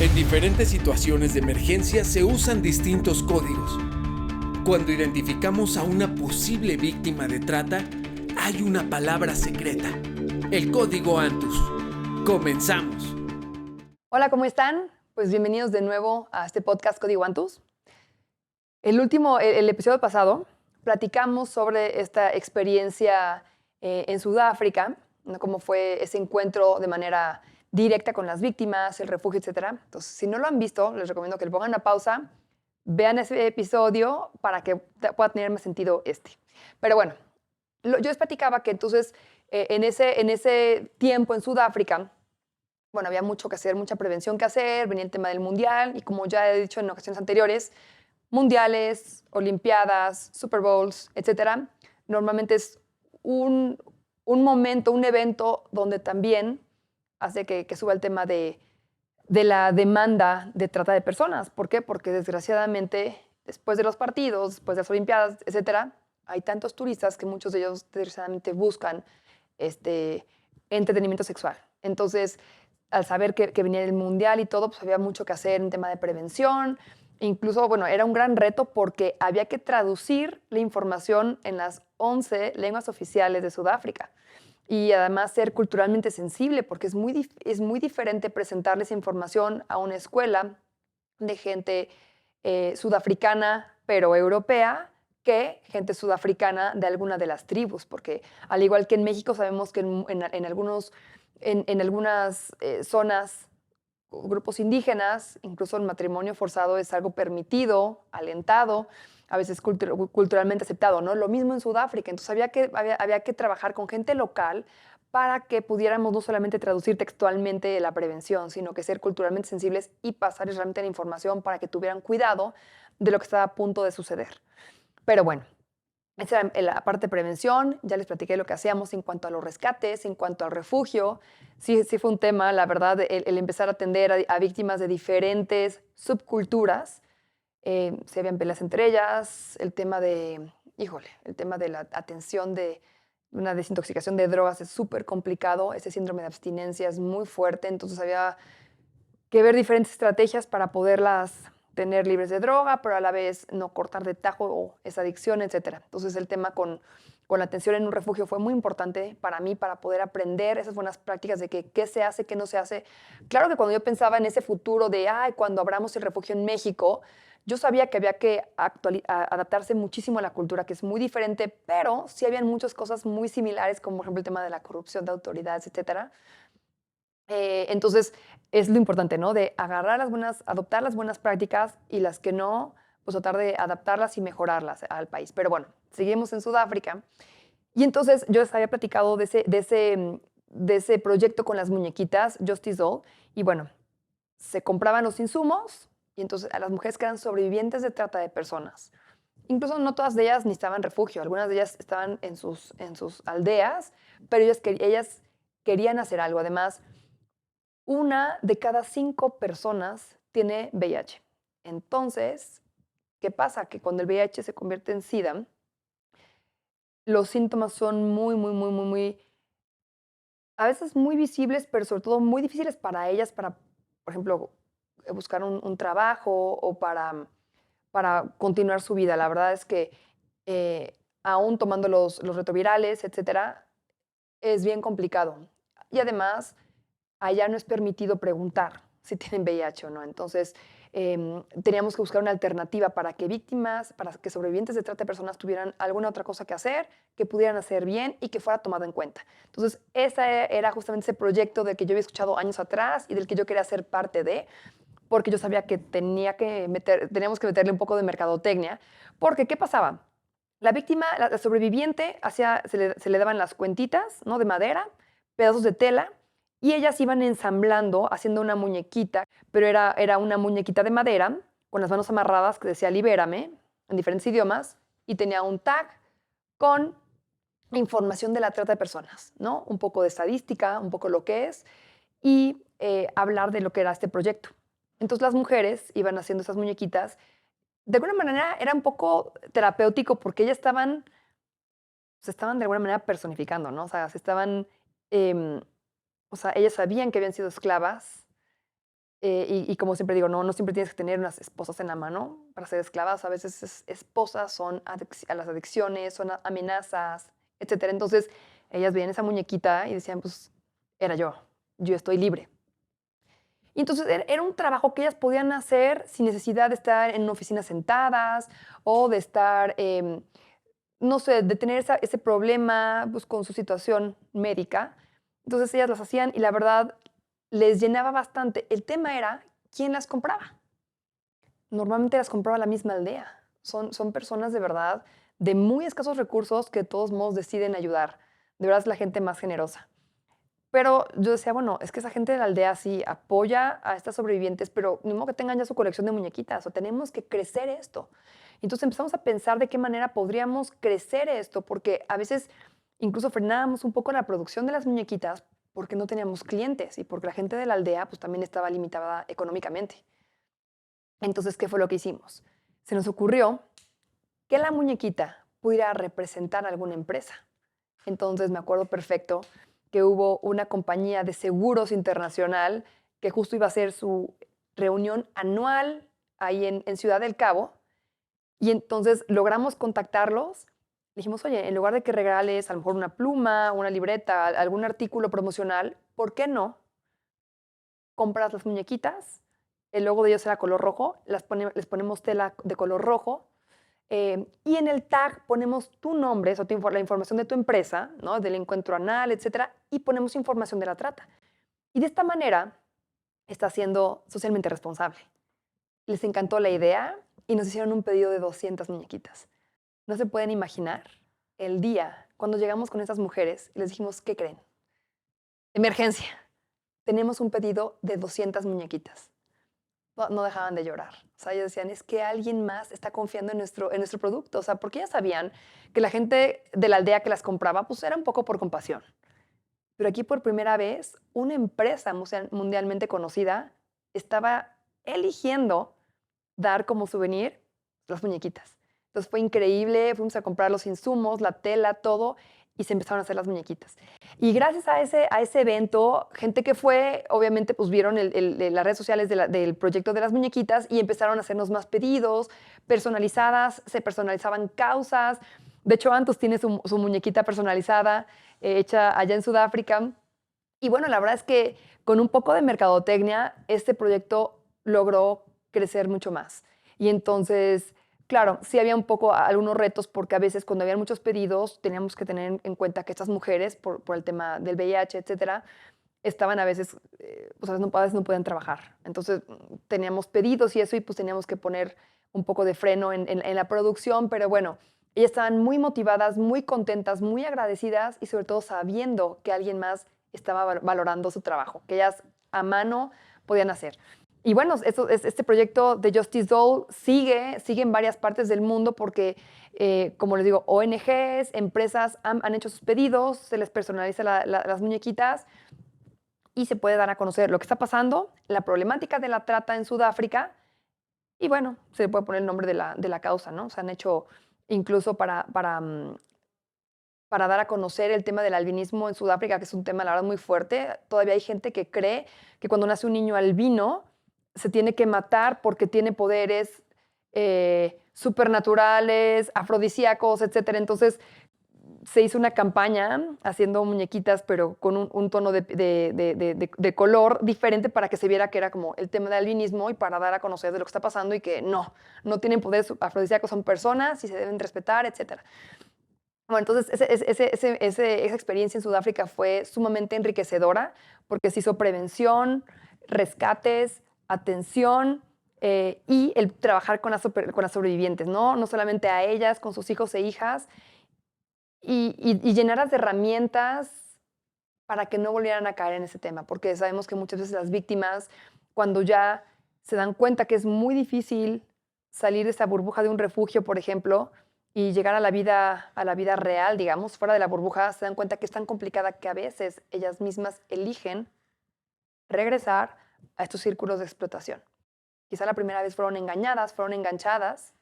En diferentes situaciones de emergencia se usan distintos códigos. Cuando identificamos a una posible víctima de trata, hay una palabra secreta: el código Antus. Comenzamos. Hola, ¿cómo están? Pues bienvenidos de nuevo a este podcast Código Antus. El episodio pasado, platicamos sobre esta experiencia en Sudáfrica, ¿no? Cómo fue ese encuentro de manera directa con las víctimas, el refugio, etcétera. Entonces, si no lo han visto, les recomiendo que le pongan una pausa, vean ese episodio para que pueda tener más sentido este. Pero bueno, yo les platicaba que entonces en ese tiempo en Sudáfrica, bueno, había mucho que hacer, mucha prevención que hacer, venía el tema del mundial y como ya he dicho en ocasiones anteriores, mundiales, olimpiadas, Super Bowls, etcétera, normalmente es un, un momento, un evento donde también hace que suba el tema de la demanda de trata de personas. ¿Por qué? Porque desgraciadamente después de los partidos, después de las olimpiadas, etcétera, hay tantos turistas que muchos de ellos desgraciadamente buscan entretenimiento sexual. Entonces, al saber que venía el mundial y todo, pues había mucho que hacer en tema de prevención. Incluso, bueno, era un gran reto porque había que traducir la información en las 11 lenguas oficiales de Sudáfrica. Y además ser culturalmente sensible, porque es muy diferente presentarles información a una escuela de gente sudafricana, pero europea, que gente sudafricana de alguna de las tribus, porque al igual que en México sabemos que en algunas zonas, grupos indígenas, incluso el matrimonio forzado es algo permitido, alentado, a veces culturalmente aceptado, ¿no? Lo mismo en Sudáfrica. Entonces había que trabajar con gente local para que pudiéramos no solamente traducir textualmente la prevención, sino que ser culturalmente sensibles y pasarles realmente la información para que tuvieran cuidado de lo que estaba a punto de suceder. Pero bueno, esa era la parte de prevención. Ya les platiqué lo que hacíamos en cuanto a los rescates, en cuanto al refugio. Sí fue un tema, la verdad, el empezar a atender a víctimas de diferentes subculturas. Se habían peleas entre ellas, el tema de la atención de una desintoxicación de drogas es súper complicado. Ese síndrome de abstinencia es muy fuerte, entonces había que ver diferentes estrategias para poderlas tener libres de droga, pero a la vez no cortar de tajo esa adicción, etcétera. Entonces el tema con la atención en un refugio fue muy importante para mí, para poder aprender esas buenas prácticas de qué se hace, qué no se hace. Claro que cuando yo pensaba en ese futuro de, cuando abramos el refugio en México, yo sabía que había que adaptarse muchísimo a la cultura, que es muy diferente, pero sí habían muchas cosas muy similares, como por ejemplo el tema de la corrupción de autoridades, etcétera. Entonces, es lo importante, ¿no? De adoptar las buenas prácticas y las que no, pues tratar de adaptarlas y mejorarlas al país. Pero bueno, seguimos en Sudáfrica. Y entonces yo les había platicado de ese proyecto con las muñequitas, Justice Doll. Y bueno, se compraban los insumos y entonces a las mujeres que eran sobrevivientes de trata de personas. Incluso no todas de ellas necesitaban refugio, algunas de ellas estaban en sus aldeas, pero ellas querían hacer algo. Además, una de cada 5 personas tiene VIH. Entonces, ¿qué pasa? Que cuando el VIH se convierte en SIDA, los síntomas son a veces muy visibles, pero sobre todo muy difíciles para ellas, por ejemplo, buscar un trabajo o para continuar su vida. La verdad es que aún tomando los retrovirales, etcétera, es bien complicado. Y además, allá no es permitido preguntar si tienen VIH o no. Entonces, teníamos que buscar una alternativa para que sobrevivientes de trata de personas tuvieran alguna otra cosa que hacer, que pudieran hacer bien y que fuera tomado en cuenta. Entonces, ese era justamente ese proyecto del que yo había escuchado años atrás y del que yo quería ser parte de, porque yo sabía que teníamos que meterle un poco de mercadotecnia, porque ¿qué pasaba? La víctima, la sobreviviente, se le daban las cuentitas, ¿no? De madera, pedazos de tela, y ellas iban ensamblando, haciendo una muñequita, pero era una muñequita de madera, con las manos amarradas, que decía libérame, en diferentes idiomas, y tenía un tag con información de la trata de personas, ¿no? Un poco de estadística, un poco lo que es, y hablar de lo que era este proyecto. Entonces las mujeres iban haciendo esas muñequitas. De alguna manera era un poco terapéutico porque ellas se estaban de alguna manera personificando, ¿no? O sea, ellas sabían que habían sido esclavas, Y como siempre digo, no siempre tienes que tener unas esposas en la mano para ser esclavas. A veces esposas son a las adicciones, son amenazas, etcétera. Entonces, ellas veían esa muñequita y decían, pues, era yo estoy libre. Y entonces era un trabajo que ellas podían hacer sin necesidad de estar en una oficina sentadas o de estar, no sé, de tener ese problema pues, con su situación médica. Entonces ellas las hacían y la verdad les llenaba bastante. El tema era quién las compraba. Normalmente las compraba la misma aldea. Son personas de verdad de muy escasos recursos que de todos modos deciden ayudar. De verdad es la gente más generosa. Pero yo decía, bueno, es que esa gente de la aldea sí apoya a estas sobrevivientes, pero ni modo que tengan ya su colección de muñequitas, o tenemos que crecer esto. Entonces empezamos a pensar de qué manera podríamos crecer esto, porque a veces incluso frenábamos un poco la producción de las muñequitas porque no teníamos clientes y porque la gente de la aldea pues también estaba limitada económicamente. Entonces, ¿qué fue lo que hicimos? Se nos ocurrió que la muñequita pudiera representar a alguna empresa. Entonces me acuerdo perfecto que hubo una compañía de seguros internacional que justo iba a hacer su reunión anual ahí en Ciudad del Cabo. Y entonces logramos contactarlos. Dijimos, oye, en lugar de que regales a lo mejor una pluma, una libreta, algún artículo promocional, ¿por qué no compras las muñequitas? El logo de ellos era color rojo, les ponemos tela de color rojo. Y en el tag ponemos tu nombre, eso, la información de tu empresa, ¿no? Del encuentro anal, etcétera, y ponemos información de la trata. Y de esta manera está siendo socialmente responsable. Les encantó la idea y nos hicieron un pedido de 200 muñequitas. No se pueden imaginar el día cuando llegamos con estas mujeres y les dijimos, ¿qué creen? Emergencia. Tenemos un pedido de 200 muñequitas. No dejaban de llorar. O sea, ellos decían, es que alguien más está confiando en nuestro producto. O sea, porque ya sabían que la gente de la aldea que las compraba, pues era un poco por compasión. Pero aquí por primera vez, una empresa mundialmente conocida estaba eligiendo dar como souvenir las muñequitas. Entonces fue increíble, fuimos a comprar los insumos, la tela, todo, y se empezaron a hacer las muñequitas. Y gracias a ese evento, gente que fue, obviamente, pues vieron las redes sociales del proyecto de las muñequitas y empezaron a hacernos más pedidos, personalizadas, se personalizaban causas. De hecho, Antos tiene su muñequita personalizada, hecha allá en Sudáfrica. Y bueno, la verdad es que con un poco de mercadotecnia, este proyecto logró crecer mucho más. Y entonces, claro, sí había un poco algunos retos porque a veces cuando había muchos pedidos teníamos que tener en cuenta que estas mujeres, por el tema del VIH, etcétera, estaban a veces, pues a veces no podían trabajar. Entonces teníamos pedidos y eso y pues teníamos que poner un poco de freno en la producción, pero bueno, ellas estaban muy motivadas, muy contentas, muy agradecidas y sobre todo sabiendo que alguien más estaba valorando su trabajo, que ellas a mano podían hacer. Y bueno, este proyecto de Justice Doll sigue en varias partes del mundo porque, como les digo, ONGs, empresas han hecho sus pedidos, se les personaliza las muñequitas y se puede dar a conocer lo que está pasando, la problemática de la trata en Sudáfrica y bueno, se le puede poner el nombre de la causa, ¿no? Se han hecho incluso para dar a conocer el tema del albinismo en Sudáfrica, que es un tema, la verdad, muy fuerte. Todavía hay gente que cree que cuando nace un niño albino se tiene que matar porque tiene poderes supernaturales, afrodisíacos, etcétera. Entonces, se hizo una campaña haciendo muñequitas, pero con un tono de color diferente para que se viera que era como el tema del albinismo y para dar a conocer de lo que está pasando y que no tienen poderes afrodisíacos, son personas y se deben respetar, etcétera. Bueno, entonces esa experiencia en Sudáfrica fue sumamente enriquecedora porque se hizo prevención, rescates, atención y el trabajar con las sobrevivientes, ¿no? No solamente a ellas, con sus hijos e hijas y llenarlas de herramientas para que no volvieran a caer en ese tema, porque sabemos que muchas veces las víctimas, cuando ya se dan cuenta que es muy difícil salir de esa burbuja de un refugio, por ejemplo, y llegar a la vida real, digamos, fuera de la burbuja, se dan cuenta que es tan complicada que a veces ellas mismas eligen regresar a estos círculos de explotación. Quizá la primera vez fueron engañadas, fueron enganchadas,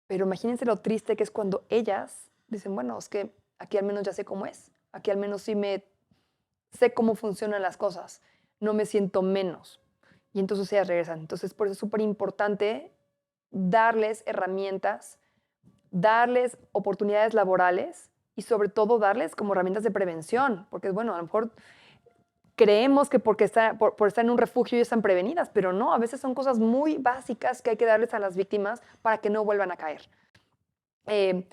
pero imagínense lo triste que es cuando ellas dicen, bueno, es que aquí al menos ya sé cómo es, aquí al menos sí sé cómo funcionan las cosas. no me siento menos. Y entonces ellas regresan. Entonces, por eso es súper importante darles herramientas, darles oportunidades laborales y sobre todo darles como herramientas de prevención, porque bueno, a lo mejor creemos que porque por estar en un refugio ya están prevenidas, pero no, a veces son cosas muy básicas que hay que darles a las víctimas para que no vuelvan a caer. Eh,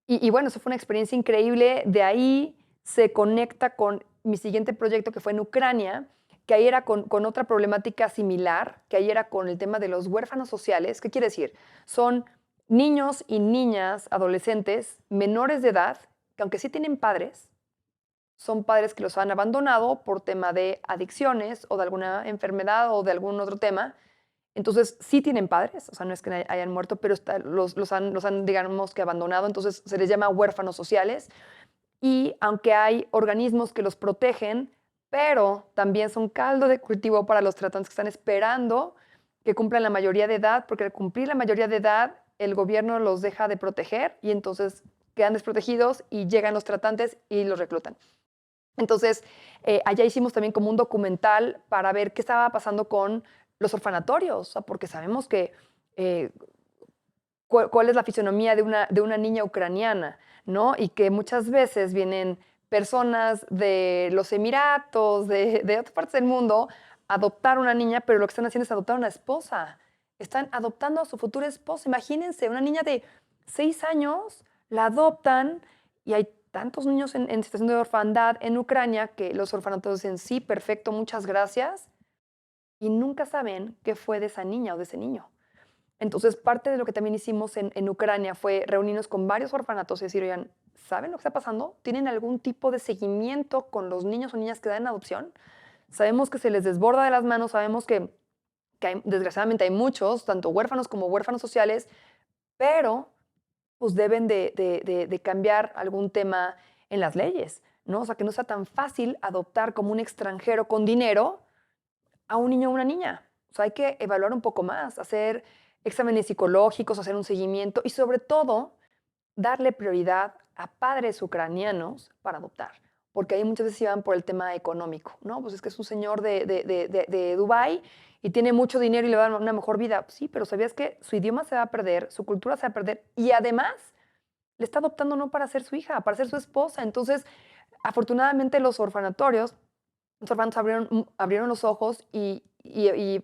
y bueno, eso fue una experiencia increíble. De ahí se conecta con mi siguiente proyecto que fue en Ucrania, que ahí era con otra problemática similar, que ahí era con el tema de los huérfanos sociales. ¿Qué quiere decir? Son niños y niñas, adolescentes, menores de edad, que aunque sí tienen padres, son padres que los han abandonado por tema de adicciones o de alguna enfermedad o de algún otro tema. Entonces, sí tienen padres, o sea, no es que hayan muerto, pero los han, digamos, que abandonado. Entonces, se les llama huérfanos sociales. Y aunque hay organismos que los protegen, pero también son caldo de cultivo para los tratantes que están esperando que cumplan la mayoría de edad, porque al cumplir la mayoría de edad, el gobierno los deja de proteger y entonces quedan desprotegidos y llegan los tratantes y los reclutan. Entonces, allá hicimos también como un documental para ver qué estaba pasando con los orfanatorios, o sea, porque sabemos que cuál es la fisonomía de una niña ucraniana, ¿no? Y que muchas veces vienen personas de los Emiratos, de otras partes del mundo, a adoptar una niña, pero lo que están haciendo es adoptar una esposa. Están adoptando a su futura esposa. Imagínense, una niña de 6 años, la adoptan y hay tantos niños en situación de orfandad en Ucrania que los orfanatorios dicen, sí, perfecto, muchas gracias, y nunca saben qué fue de esa niña o de ese niño. Entonces, parte de lo que también hicimos en Ucrania fue reunirnos con varios orfanatos y decir, oigan, ¿saben lo que está pasando? ¿Tienen algún tipo de seguimiento con los niños o niñas que dan en adopción? Sabemos que se les desborda de las manos, sabemos que desgraciadamente hay muchos, tanto huérfanos como huérfanos sociales, pero pues deben de cambiar algún tema en las leyes, ¿no? O sea, que no sea tan fácil adoptar como un extranjero con dinero a un niño o una niña. O sea, hay que evaluar un poco más, hacer exámenes psicológicos, hacer un seguimiento y sobre todo darle prioridad a padres ucranianos para adoptar, porque ahí muchas veces iban por el tema económico, ¿no? Pues es que es un señor de Dubái y tiene mucho dinero y le va a dar una mejor vida. Sí, pero ¿sabías que su idioma se va a perder, su cultura se va a perder y además le está adoptando no para ser su hija, para ser su esposa? Entonces, afortunadamente los orfanatos abrieron los ojos y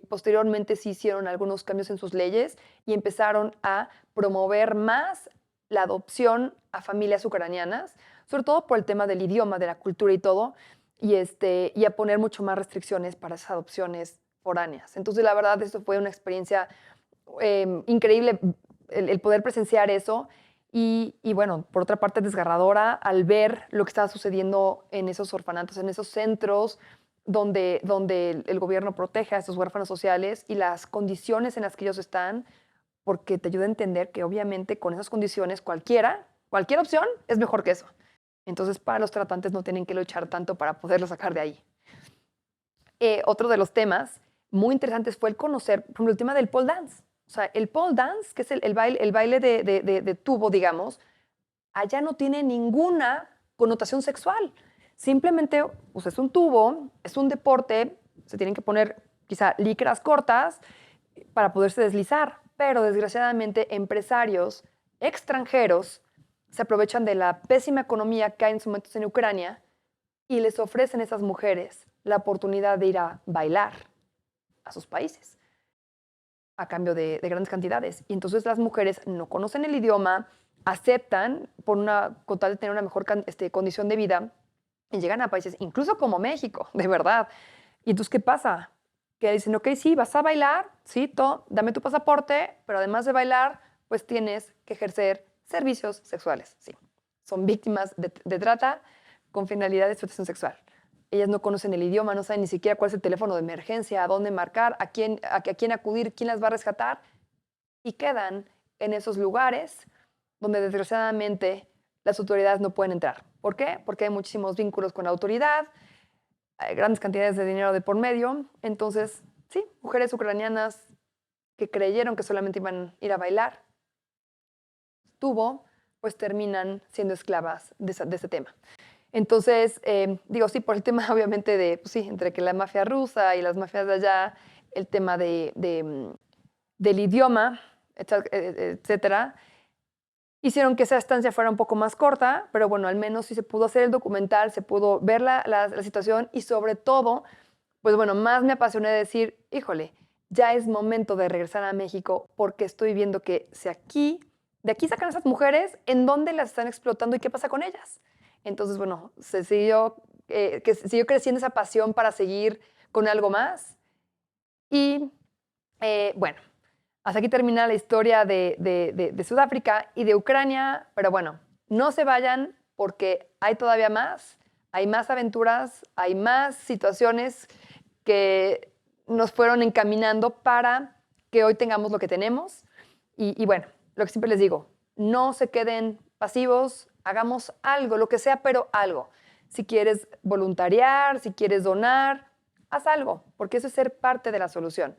posteriormente sí hicieron algunos cambios en sus leyes y empezaron a promover más la adopción a familias ucranianas, sobre todo por el tema del idioma, de la cultura y todo, y a poner mucho más restricciones para esas adopciones foráneas. Entonces, la verdad, esto fue una experiencia increíble, el poder presenciar eso. Y bueno, por otra parte, desgarradora al ver lo que estaba sucediendo en esos orfanatos, en esos centros donde el gobierno protege a estos huérfanos sociales y las condiciones en las que ellos están, porque te ayuda a entender que obviamente con esas condiciones cualquier opción es mejor que eso. Entonces, para los tratantes no tienen que luchar tanto para poderlo sacar de ahí. Otro de los temas muy interesantes fue el conocer, por ejemplo, el tema del pole dance. O sea, el pole dance, que es el baile de tubo, digamos, allá no tiene ninguna connotación sexual. Simplemente pues, es un tubo, es un deporte, se tienen que poner quizá licras cortas para poderse deslizar, pero desgraciadamente empresarios extranjeros se aprovechan de la pésima economía que hay en estos momentos en Ucrania y les ofrecen a esas mujeres la oportunidad de ir a bailar a sus países a cambio de grandes cantidades. Y entonces las mujeres no conocen el idioma, aceptan con tal de tener una mejor condición de vida y llegan a países, incluso como México, de verdad. Y entonces, ¿qué pasa? Que dicen, ok, sí, vas a bailar, sí, dame tu pasaporte, pero además de bailar, pues tienes que ejercer servicios sexuales, sí. Son víctimas de trata con finalidad de explotación sexual. Ellas no conocen el idioma, no saben ni siquiera cuál es el teléfono de emergencia, a dónde marcar, a quién acudir, quién las va a rescatar, y quedan en esos lugares donde desgraciadamente las autoridades no pueden entrar. ¿Por qué? Porque hay muchísimos vínculos con la autoridad, hay grandes cantidades de dinero de por medio. Entonces, sí, mujeres ucranianas que creyeron que solamente iban a ir a bailar, pues terminan siendo esclavas de ese tema. Entonces, digo, sí, por el tema obviamente de, pues sí, entre que la mafia rusa y las mafias de allá, el tema del idioma, etcétera, hicieron que esa estancia fuera un poco más corta, pero bueno, al menos sí se pudo hacer el documental, se pudo ver la situación y sobre todo, pues bueno, más me apasioné de decir, híjole, ya es momento de regresar a México porque estoy viendo que de aquí sacan a esas mujeres, ¿en dónde las están explotando y qué pasa con ellas? Entonces, bueno, que siguió creciendo esa pasión para seguir con algo más. Y bueno, hasta aquí termina la historia de Sudáfrica y de Ucrania, pero bueno, no se vayan porque hay todavía más, hay más aventuras, hay más situaciones que nos fueron encaminando para que hoy tengamos lo que tenemos. Y bueno, lo que siempre les digo, no se queden pasivos, hagamos algo, lo que sea, pero algo. Si quieres voluntariar, si quieres donar, haz algo, porque eso es ser parte de la solución.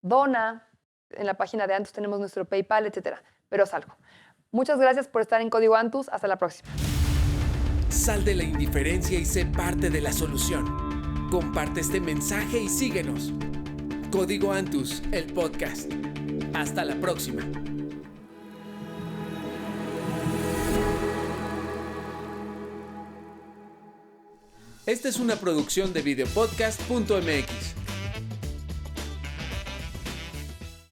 Dona, en la página de Antus tenemos nuestro PayPal, etcétera, pero haz algo. Muchas gracias por estar en Código Antus. Hasta la próxima. Sal de la indiferencia y sé parte de la solución. Comparte este mensaje y síguenos. Código Antus, el podcast. Hasta la próxima. Esta es una producción de videopodcast.mx.